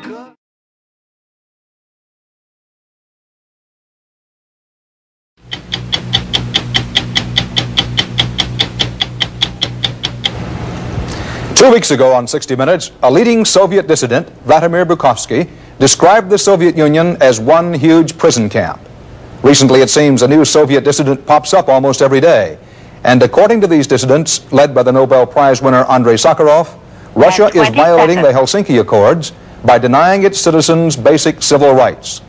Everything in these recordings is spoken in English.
Two weeks ago on 60 Minutes, a leading Soviet dissident, Vladimir Vyssotsky, described the Soviet Union as one huge prison camp. Recently, it seems a new Soviet dissident pops up almost every day. And according to these dissidents, led by the Nobel Prize winner Andrei Sakharov, Russia is violating the Helsinki Accords by denying its citizens basic civil rights.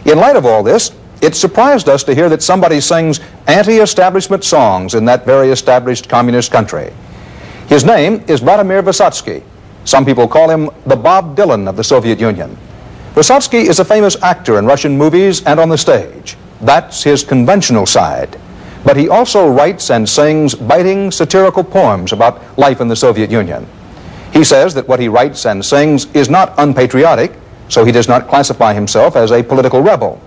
In light of all this, it surprised us to hear that somebody sings anti-establishment songs in that very established communist country. His name is Vladimir Wyssotsky. Some people call him the Bob Dylan of the Soviet Union. Wyssotsky is a famous actor in Russian movies and on the stage. That's his conventional side. But he also writes and sings biting, satirical poems about life in the Soviet Union. He says that what he writes and sings is not unpatriotic, so he does not classify himself as a political rebel.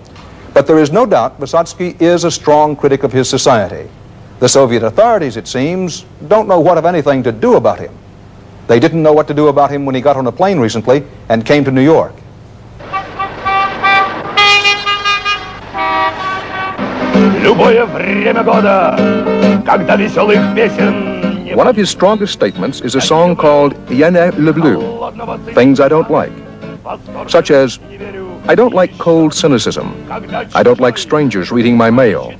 But there is no doubt Wyssotsky is a strong critic of his society. The Soviet authorities, it seems, don't know what, if anything, to do about him. They didn't know what to do about him when he got on a plane recently and came to New York. One of his strongest statements is a song called "Я не люблю," things I don't like, such as, I don't like cold cynicism, I don't like strangers reading my mail,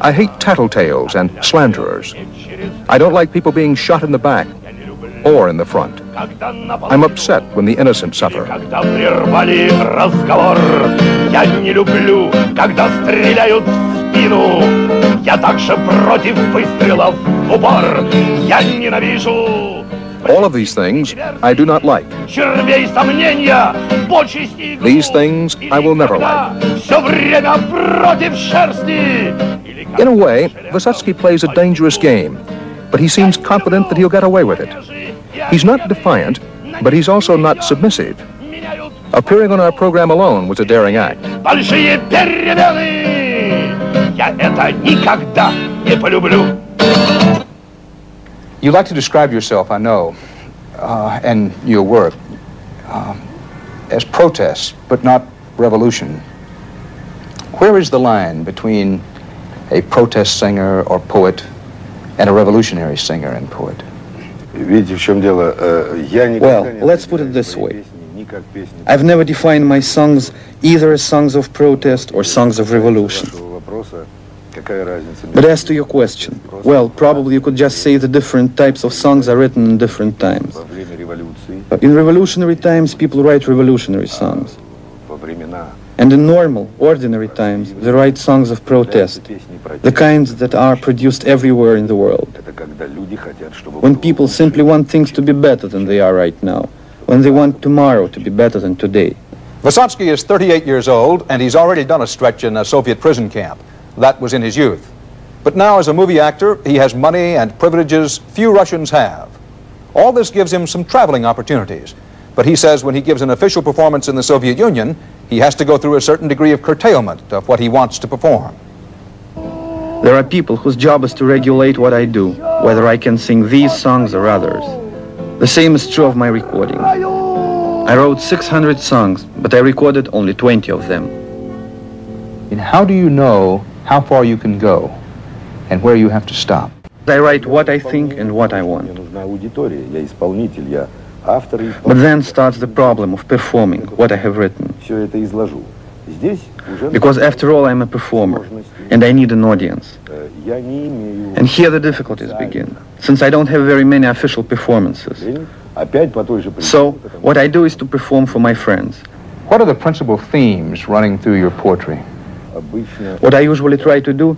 I hate tattletales and slanderers. I don't like people being shot in the back or in the front. I'm upset when the innocent suffer. All of these things I do not like. These things I will never like. In a way, Wyssotsky plays a dangerous game, but he seems confident that he'll get away with it. He's not defiant, but he's also not submissive. Appearing on our program alone was a daring act. You like to describe yourself, I know, and your work, as protest, but not revolution. Where is the line between a protest singer or poet and a revolutionary singer and poet? Well, let's put it this way. I've never defined my songs either as songs of protest or songs of revolution. But as to your question, well, probably you could just say the different types of songs are written in different times. In revolutionary times, people write revolutionary songs. And in normal, ordinary times, they write songs of protest, the kinds that are produced everywhere in the world. When people simply want things to be better than they are right now, when they want tomorrow to be better than today. Wyssotsky is 38 years old, and he's already done a stretch in a Soviet prison camp. That was in his youth. But now, as a movie actor, he has money and privileges few Russians have. All this gives him some traveling opportunities. But he says when he gives an official performance in the Soviet Union, he has to go through a certain degree of curtailment of what he wants to perform. There are people whose job is to regulate what I do, whether I can sing these songs or others. The same is true of my recording. I wrote 600 songs, but I recorded only 20 of them. And how do you know how far you can go and where you have to stop? I write what I think and what I want. But then starts the problem of performing what I have written. Because after all, I'm a performer, and I need an audience. And here the difficulties begin, since I don't have very many official performances. So, what I do is to perform for my friends. What are the principal themes running through your poetry? What I usually try to do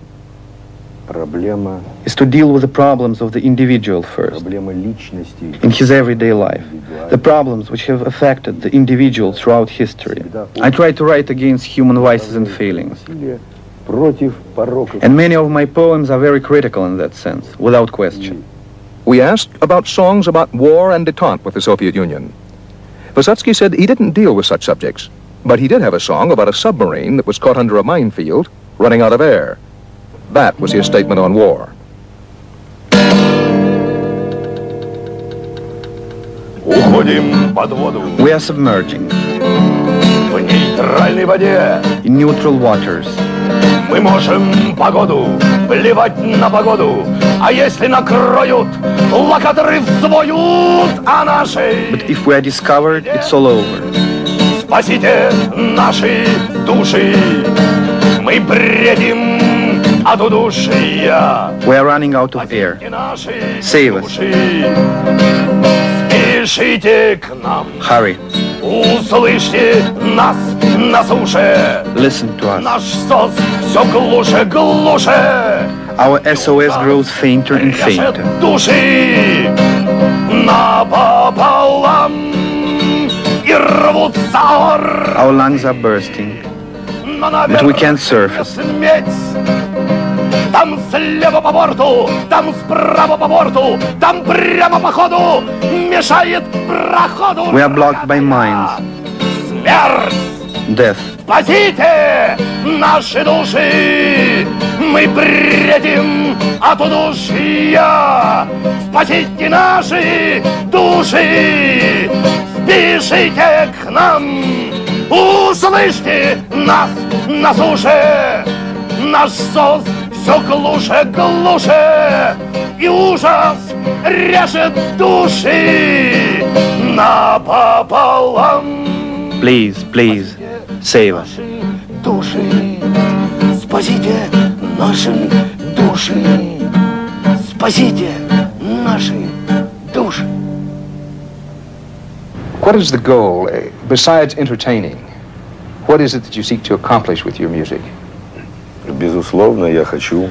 is to deal with the problems of the individual first, in his everyday life, the problems which have affected the individual throughout history. I try to write against human vices and failings. And many of my poems are very critical in that sense, without question. We asked about songs about war and détente with the Soviet Union. Wyssotsky said he didn't deal with such subjects, but he did have a song about a submarine that was caught under a minefield, running out of air. That was his statement on war. We are submerging. нейтральной воде. In neutral waters. Мы можем погоду, плевать на погоду, а если накроют, локаторы взвоют о нашей. But if we are discovered, it's all over. Спасите наши души, мы бредим от удушья. We are running out of air. Save us. Спешите к нам. Hurry. Услышьте нас на суше. Listen to us. Наш СОС все глуше, глуше. Our SOS grows fainter and fainter. Души напополам и рвутся. Our lungs are bursting, but we can't surface. Там слева по борту, там справа по борту, там прямо по ходу мешает проходу. We are blocked by mines. Смерть! Death. Спасите наши души! Мы бредим от удушья! Спасите наши души! Спешите к нам! Услышьте нас на суше! Наш СОС все глуше, глуше, и ужас режет души напополам. Please, please, save us. Души, спасите наши души, спасите наши души. What is the goal, besides entertaining? What is it that you seek to accomplish with your music? Безусловно, я хочу.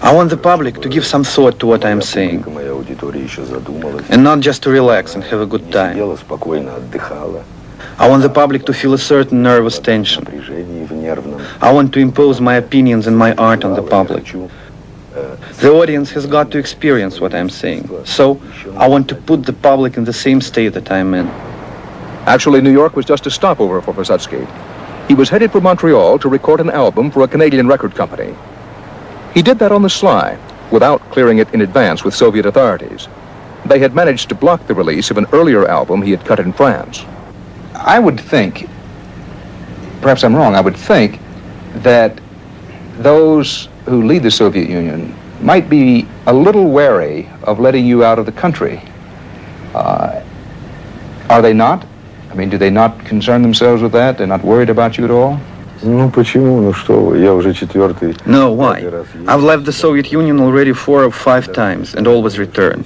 I want the public to give some thought to what I am saying, Моя аудитория еще задумалась. and not just to relax and have a good time. Сидела, спокойно отдыхала. I want the public to feel a certain nervous tension. Напряжение в нервном. I want to impose my opinions and my art on the public. Хочу. The audience has got to experience what I am saying. So, I want to put the public in the same state that I am in. Actually, New York was just a stopover for Wysocki. He was headed for Montreal to record an album for a Canadian record company. He did that on the sly, without clearing it in advance with Soviet authorities. They had managed to block the release of an earlier album he had cut in France. I would think, perhaps I'm wrong, I would think that those who lead the Soviet Union might be a little wary of letting you out of the country. Are they not? I mean, do they not concern themselves with that? They're not worried about you at all? Ну почему? Ну что вы? Я уже четвертый. No, why? I've left the Soviet Union already 4 or 5 times and always return.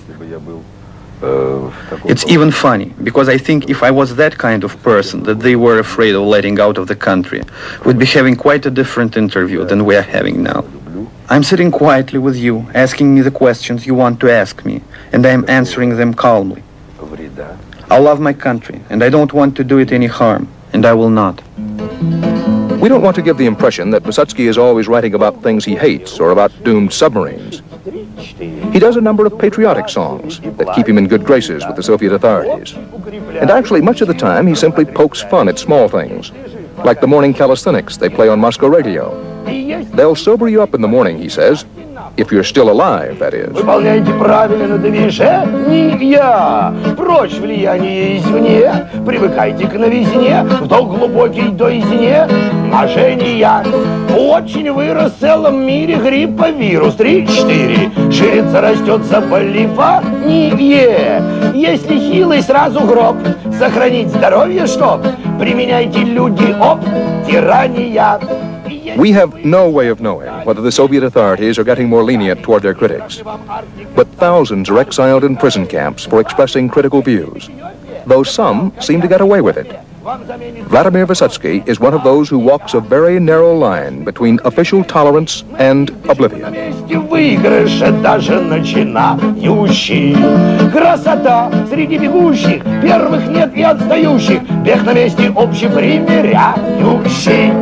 It's even funny, because I think if I was that kind of person that they were afraid of letting out of the country, we'd be having quite a different interview than we are having now. I'm sitting quietly with you, asking me the questions you want to ask me, and I'm answering them calmly. I love my country, and I don't want to do it any harm, and I will not. We don't want to give the impression that Wysocki is always writing about things he hates or about doomed submarines. He does a number of patriotic songs that keep him in good graces with the Soviet authorities. And actually, much of the time, he simply pokes fun at small things, like the morning calisthenics they play on Moscow radio. They'll sober you up in the morning, he says, if you're still alive, that is. Выполняйте правильно движения, прочь влияние извне, привыкайте к новизне, вдох глубокий до изне, мошенния. Очень вырос в целом мире грипповирус 3-4, ширится, растет заболевание. Если хилый, сразу гроб, сохранить здоровье, чтоб, применяйте люди об тирания. We have no way of knowing whether the Soviet authorities are getting more lenient toward their critics. But thousands are exiled in prison camps for expressing critical views, though some seem to get away with it. Vladimir Wysocki is one of those who walks a very narrow line between official tolerance and oblivion. Выигрыша даже начинающий. Красота среди бегущих, первых нет и отстающих. Бег на месте общепримиряющий.